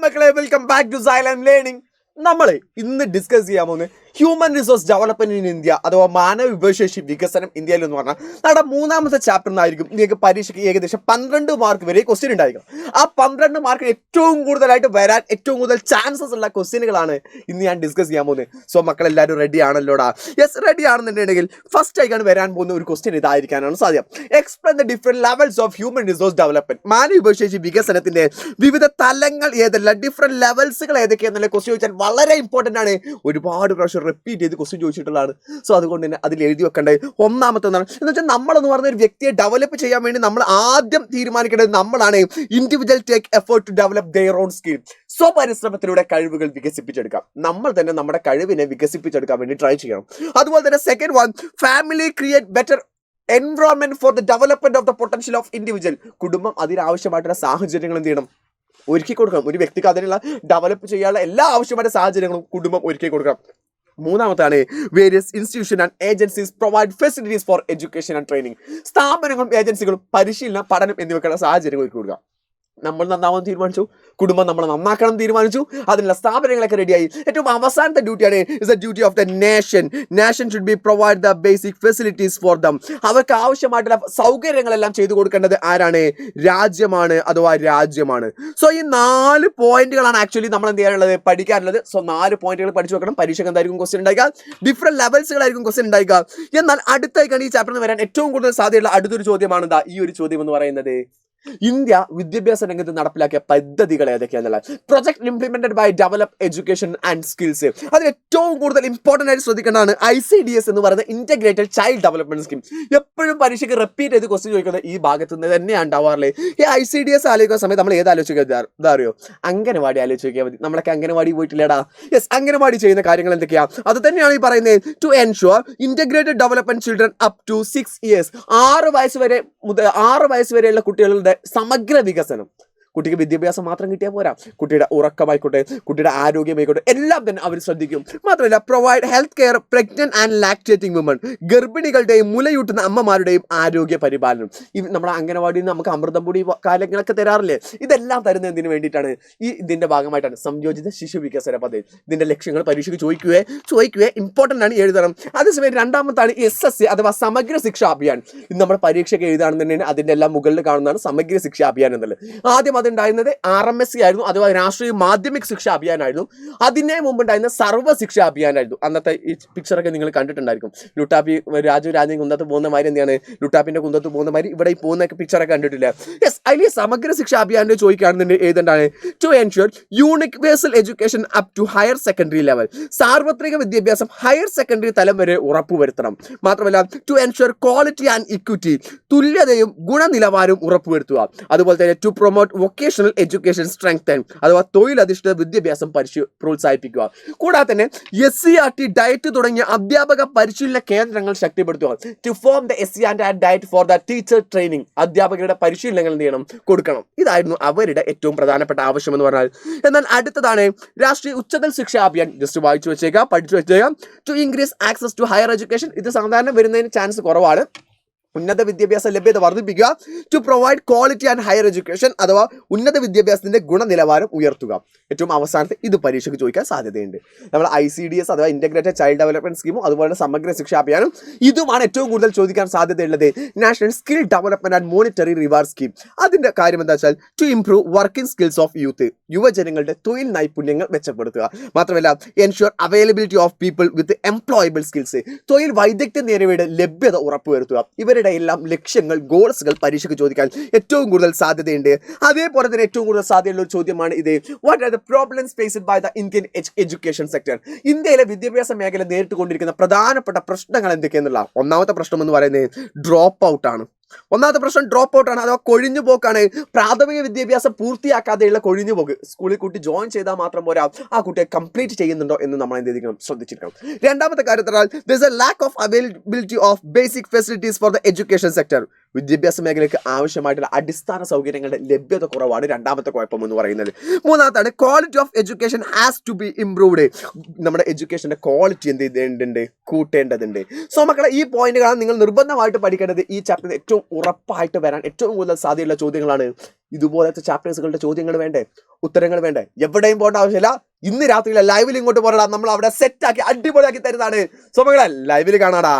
മക്കളെ, welcome back to xylem learning. നമ്മൾ ഇന്ന് ഡിസ്കസ് ചെയ്യാൻ പോകുന്നത് human resource development in India അഥവാ മാനവ വിഭവശേഷി വികസനം ഇന്ത്യയിൽ എന്ന് പറഞ്ഞാൽ നമ്മുടെ മൂന്നാമത്തെ ചാപ്റ്റർ നിന്നായിരിക്കും നിങ്ങൾക്ക് പരീക്ഷയ്ക്ക് ഏകദേശം 12 മാർക്ക് വരെ ക്വസ്റ്റ്യൻ ഉണ്ടായിരിക്കും. ആ 12 മാർക്ക് ഏറ്റവും കൂടുതലായിട്ട് വരാൻ ഏറ്റവും കൂടുതൽ ചാൻസസ് ഉള്ള ക്വസ്റ്റ്യനുകളാണ് ഇന്ന് ഞാൻ ഡിസ്കസ് ചെയ്യാൻ പോകുന്നത്. സോ മക്കളെല്ലാവരും റെഡി ആണല്ലോടാ? യെസ്, റെഡി ആണെന്നുണ്ടെങ്കിൽ ഫസ്റ്റ് ആയിക്കാണ് വരാൻ പോകുന്ന ഒരു ക്വസ്റ്റ്യൻ ഇതായിരിക്കാനാണ് സാധ്യത. Explain the different levels of human resource development. മാനവ വിഭവശേഷി വികസനത്തിന്റെ വിവിധ തലങ്ങൾ ഏതെല്ലാം, ഡിഫറെന്റ് ലെവൽസുകൾ ഏതൊക്കെയാണെന്നുള്ള ക്വസ്റ്റ്യൻ ചോദിച്ചാൽ വളരെ ഇമ്പോർട്ടന്റ് ആണ്. ഒരുപാട് പ്രാവശ്യം റിപ്പീറ്റ് ചെയ്ത് ക്വസ്റ്റ്യൻ ചോദിച്ചിട്ടുള്ളതാണ്. സോ അതുകൊണ്ട് തന്നെ അതിൽ എഴുതി വെക്കേണ്ടത് ഒന്നാമത്തെ ഒന്നാണ്. എന്ന് വെച്ചാൽ നമ്മളെന്ന് പറഞ്ഞ ഒരു വ്യക്തിയെ ഡെവലപ്പ് ചെയ്യാൻ വേണ്ടി നമ്മൾ ആദ്യം തീരുമാനിക്കേണ്ടത് നമ്മളാണ്. Individual take effort to develop their own skill. സ്വപരിശ്രമത്തിലൂടെ കഴിവുകൾ വികസിപ്പിച്ചെടുക്കാം. നമ്മൾ തന്നെ നമ്മുടെ കഴിവിനെ വികസിപ്പിച്ചെടുക്കാൻ വേണ്ടി ട്രൈ ചെയ്യണം. അതുപോലെ തന്നെ second one, family create better environment for the development of the potential of individual. കുടുംബം അതിനാവശ്യമായിട്ടുള്ള സാഹചര്യങ്ങൾ എന്ത് ചെയ്യണം? ഒരുക്കി കൊടുക്കണം. ഒരു വ്യക്തിക്ക് അതിനുള്ള ഡെവലപ്പ് ചെയ്യാനുള്ള എല്ലാ ആവശ്യമായ സാഹചര്യങ്ങളും കുടുംബം ഒരുക്കി കൊടുക്കണം. മൂന്നാമത്താണ് various institution and agencies provide facilities for education and training. സ്ഥാപനങ്ങളും ഏജൻസികളും പരിശീലനം, പഠനം എന്നിവയ്ക്കുള്ള സാഹചര്യങ്ങൾ ഒരുക്കി കൊടുക്കുക. നമ്മൾ നന്നാവാൻ തീരുമാനിച്ചു, കുടുംബം നമ്മൾ നന്നാക്കണം തീരുമാനിച്ചു, അതിനുള്ള സ്ഥാപനങ്ങളൊക്കെ റെഡിയായി. ഏറ്റവും അവസാനത്തെ ഡ്യൂട്ടിയാണ് is the duty of the nation. Nation should be provide the basic facilities for them. അവർക്ക് ആവശ്യമായിട്ടുള്ള സൗകര്യങ്ങളെല്ലാം ചെയ്തു കൊടുക്കേണ്ടത് ആരാണ്? രാജ്യമാണ്, അഥവാ രാജ്യമാണ്. സോ ഈ 4 പോയിന്റുകളാണ് ആക്ച്വലി നമ്മൾ എന്ത് ചെയ്യാനുള്ളത്, പഠിക്കാനുള്ളത്. സോ 4 പോയിന്റുകൾ പഠിച്ചു വെക്കണം. പരീക്ഷയ്ക്ക് എന്തായിരിക്കും ക്വസ്റ്റ്യൻ ഉണ്ടായിരിക്കുക? ഡിഫറെന്റ് ലെവൽസുകളായിരിക്കും ക്വസ്റ്റ്യൻ ഉണ്ടായിരിക്കുക. എന്നാൽ അടുത്തായിക്കാണ് ഈ ചാപ്റ്ററിൽ വരാൻ ഏറ്റവും കൂടുതൽ സാധ്യതയുള്ള അടുത്തൊരു ചോദ്യമാണ് ഈ ഒരു ചോദ്യം എന്ന് പറയുന്നത്. ഇന്ത്യ വിദ്യാഭ്യാസ രംഗത്ത് നടപ്പിലാക്കിയ പദ്ധതികൾ ഏതൊക്കെയാണെന്നുള്ളത്. Project implemented by develop education and skills. അതിൽ ഏറ്റവും കൂടുതൽ ഇമ്പോർട്ടന്റ് ആയിട്ട് ശ്രദ്ധിക്കേണ്ടതാണ് ICDS എന്ന് പറയുന്ന ഇന്റഗ്രേറ്റഡ് ചൈൽഡ് ഡെവലപ്മെന്റ് സ്കീം. എപ്പോഴും പരീക്ഷയ്ക്ക് റിപ്പീറ്റ് ചെയ്ത് ക്വസ്റ്റ്യൻ ചോദിക്കുന്നത് ഈ ഭാഗത്ത് നിന്ന് തന്നെയാണ് ഉണ്ടാവാറില്ലേ. ഈ ICDS ആലോചിക്കുന്ന സമയത്ത് നമ്മൾ ഏത് ആലോചിക്കുക? ഇതാ അറിയോ? അംഗനവാടി ആലോചിക്കാൻ മതി. നമ്മളൊക്കെ അംഗനവാടി പോയിട്ടില്ലടാ. യെസ്, അംഗനവാടി ചെയ്യുന്ന കാര്യങ്ങൾ എന്തൊക്കെയാണ്? അത് തന്നെയാണ് ഈ പറയുന്നത്. To ensure integrated development children up to 6 years. 6 വയസ്സ് വരെയുള്ള കുട്ടികളുടെ സമഗ്ര വികസനം. കുട്ടിക്ക് വിദ്യാഭ്യാസം മാത്രം കിട്ടിയാൽ പോരാ, കുട്ടിയുടെ ഉറക്കമായിക്കോട്ടെ, കുട്ടിയുടെ ആരോഗ്യമായിക്കോട്ടെ, എല്ലാം തന്നെ അവർ ശ്രദ്ധിക്കും. മാത്രമല്ല provide health care pregnant and lactating woman. ഗർഭിണികളുടെയും മുലയൂട്ടുന്ന അമ്മമാരുടെയും ആരോഗ്യ പരിപാലനം. നമ്മുടെ അംഗനവാടിയിൽ നിന്ന് നമുക്ക് അമൃതം പൊടി കാര്യങ്ങളൊക്കെ തരാറില്ലേ? ഇതെല്ലാം തരുന്നതിന് വേണ്ടിയിട്ടാണ്. ഇതിന്റെ ഭാഗമായിട്ടാണ് സംയോജിത ശിശു വികസന പദ്ധതി. ഇതിന്റെ ലക്ഷ്യങ്ങൾ പരീക്ഷയ്ക്ക് ചോദിക്കുകയെ ഇമ്പോർട്ടന്റ് ആണ്, എഴുതണം. അതേസമയം രണ്ടാമത്താണ് SSC അഥവാ സമഗ്ര ശിക്ഷാ അഭിയാൻ. ഇത് നമ്മുടെ പരീക്ഷയ്ക്ക് എഴുതാണെന്നുണ്ടെങ്കിൽ അതിന്റെ എല്ലാം മുകളിൽ കാണുന്നതാണ് സമഗ്ര ശിക്ഷാ അഭിയാൻ എന്നുള്ളത്. ആദ്യം അതുണ്ടായിരുന്നത് RMSC ആയിരുന്നു, അഥവാ രാഷ്ട്രീയ മാധ്യമിക് ശിക്ഷാ അഭിയാനായിരുന്നു. അതിനെ മുമ്പ് ഉണ്ടായിരുന്ന സർവ്വ ശിക്ഷാ അഭിയാനായിരുന്നു. അന്നത്തെ ഈ പിക്ചറൊക്കെ നിങ്ങൾ കണ്ടിട്ടുണ്ടായിരിക്കും. ലുട്ടാപ്പി രാജു കുന്തത്ത് പോകുന്ന മാതിരി എന്താണ്, ലുട്ടാപ്പിന്റെ കുന്തത്ത് പോകുന്ന മാതിരി ഇവിടെ ഈ പോകുന്ന പിക്ചറൊക്കെ കണ്ടിട്ടില്ല. യെസ്, അതിൽ സമഗ്ര ശിക്ഷാ അഭിയാനെ ചോദിക്കുകയാണെന്നുണ്ടെങ്കിൽ ഏതെന്താണ്? To ensure universal education up to higher secondary level. സാർവത്രിക വിദ്യാഭ്യാസം ഹയർ സെക്കൻഡറി തലം വരെ ഉറപ്പുവരുത്തണം. മാത്രമല്ല to ensure quality and equity. തുല്യതയും ഗുണനിലവാരവും ഉറപ്പുവരുത്തുക. അതുപോലെ തന്നെ to promote vocational education strengthen അഥവാ തൊഴിലധിഷ്ഠിത വിദ്യാഭ്യാസം പ്രോത്സാഹിപ്പിക്കുക. കൂടാതെ തന്നെ SCRT ഡയറ്റ് തുടങ്ങിയ അധ്യാപക പരിശീലന കേന്ദ്രങ്ങൾ ശക്തിപ്പെടുത്തുക. To form the SCRT DIET for the teacher training. അധ്യാപകരുടെ പരിശീലനങ്ങൾ എന്ത് ചെയ്യണം? കൊടുക്കണം. ഇതായിരുന്നു അവരുടെ ഏറ്റവും പ്രധാനപ്പെട്ട ആവശ്യം എന്ന് പറഞ്ഞാൽ. എന്നാൽ അടുത്തതാണ് രാഷ്ട്രീയ ഉച്ചതല ശിക്ഷാ അഭിയാൻ. ജസ്റ്റ് വായിച്ചു വെച്ചേക്കാം, പഠിച്ചു വെച്ചേക്കാം. To increase access to higher education. ഇത് സാധാരണ വരുന്നതിന് ചാൻസ് കുറവാണ്. ഉന്നത വിദ്യാഭ്യാസ ലഭ്യത വർദ്ധിപ്പിക്കുക. To provide quality and higher education അഥവാ ഉന്നത വിദ്യാഭ്യാസത്തിന്റെ ഗുണനിലവാരം ഉയർത്തുക. ഏറ്റവും അവസാനത്തെ ഇത് പരീക്ഷയ്ക്ക് ചോദിക്കാൻ സാധ്യതയുണ്ട്. നമ്മൾ ICDS അഥവാ ഇന്റഗ്രേറ്റഡ് ചൈൽഡ് ഡെവലപ്മെന്റ് സ്കീമും അതുപോലെ സമഗ്ര ശിക്ഷാ അഭിയാനും ഇതുമാണ് ഏറ്റവും കൂടുതൽ ചോദിക്കാൻ സാധ്യതയുള്ളത്. National skill development and monetary reward scheme. അതിന്റെ കാര്യം എന്താ വെച്ചാൽ to improve working skills of youth. യുവജനങ്ങളുടെ തൊഴിൽ നൈപുണ്യങ്ങൾ മെച്ചപ്പെടുത്തുക. മാത്രമല്ല ensure availability of people with employable skills. തൊഴിൽ വൈദഗ്ധ്യം നേടിയവരുടെ ലഭ്യത ഉറപ്പുവരുത്തുക. ഇവരുടെ എല്ലാം ലക്ഷ്യങ്ങൾ, ഗോൾസുകൾ പരീക്ഷയ്ക്ക് ചോദിക്കാൻ ഏറ്റവും കൂടുതൽ സാധ്യതയുണ്ട്. അതേപോലെ തന്നെ ഏറ്റവും കൂടുതൽ സാധ്യതയുള്ള ഒരു ചോദ്യമാണ് ഇത്. What are the problems faced by the Indian education sector. ഇന്ത്യയിലെ വിദ്യാഭ്യാസ മേഖല നേരിട്ടുകൊണ്ടിരിക്കുന്ന പ്രധാനപ്പെട്ട പ്രശ്നങ്ങൾ എന്തൊക്കെയെന്നുള്ള ഒന്നാമത്തെ പ്രശ്നം എന്ന് പറയുന്നത് ഡ്രോപ്പ് ഔട്ട് ആണ്. ഒന്നാമത്തെ പ്രശ്നം ഡ്രോപ്പ് ഔട്ട് ആണ്, അഥവാ കൊഴിഞ്ഞുപോക്കാണ്. പ്രാഥമിക വിദ്യാഭ്യാസം പൂർത്തിയാക്കാതെയുള്ള കൊഴിഞ്ഞുപോക്ക്. സ്കൂളിൽ കുട്ടി ജോയിൻ ചെയ്താൽ മാത്രം പോരാ, ആ കുട്ടിയെ കംപ്ലീറ്റ് ചെയ്യുന്നുണ്ടോ എന്ന് നമ്മൾ എന്ത് ചെയ്തിരിക്കണം? ശ്രദ്ധിച്ചിരിക്കണം. രണ്ടാമത്തെ കാര്യത്തിൽ there is a lack of availability of basic facilities for the education sector. വിദ്യാഭ്യാസ മേഖലയ്ക്ക് ആവശ്യമായിട്ടുള്ള അടിസ്ഥാന സൗകര്യങ്ങളുടെ ലഭ്യത കുറവാണ് രണ്ടാമത്തെ കുഴപ്പം എന്ന് പറയുന്നത്. മൂന്നാമത്താണ് quality of education has to be improved. നമ്മുടെ എഡ്യൂക്കേഷന്റെ ക്വാളിറ്റി എന്ത് ചെയ്യേണ്ടതുണ്ട്, കൂട്ടേണ്ടതുണ്ട്. സോ മക്കളെ, ഈ പോയിന്റുകളാണ് നിങ്ങൾ നിർബന്ധമായിട്ട് പഠിക്കേണ്ടത്. ഈ ചാപ്റ്ററിൽ ഏറ്റവും ഉറപ്പായിട്ട് വരാൻ ഏറ്റവും കൂടുതൽ സാധ്യതയുള്ള ചോദ്യങ്ങളാണ്. ഇതുപോലത്തെ ചാപ്റ്റേഴ്സുകളുടെ ചോദ്യങ്ങൾ വേണ്ടേ, ഉത്തരങ്ങൾ വേണ്ടേ? എവിടെയും പോകേണ്ട ആവശ്യമില്ല. ഇന്ന് രാത്രിയിലെ ലൈവിൽ ഇങ്ങോട്ട് പോരാടാ, നമ്മൾ അവിടെ സെറ്റാക്കി അടിപൊളിയാക്കി തരുന്നതാണ്. സോ മക്കളെ, ലൈവിൽ കാണാടാ.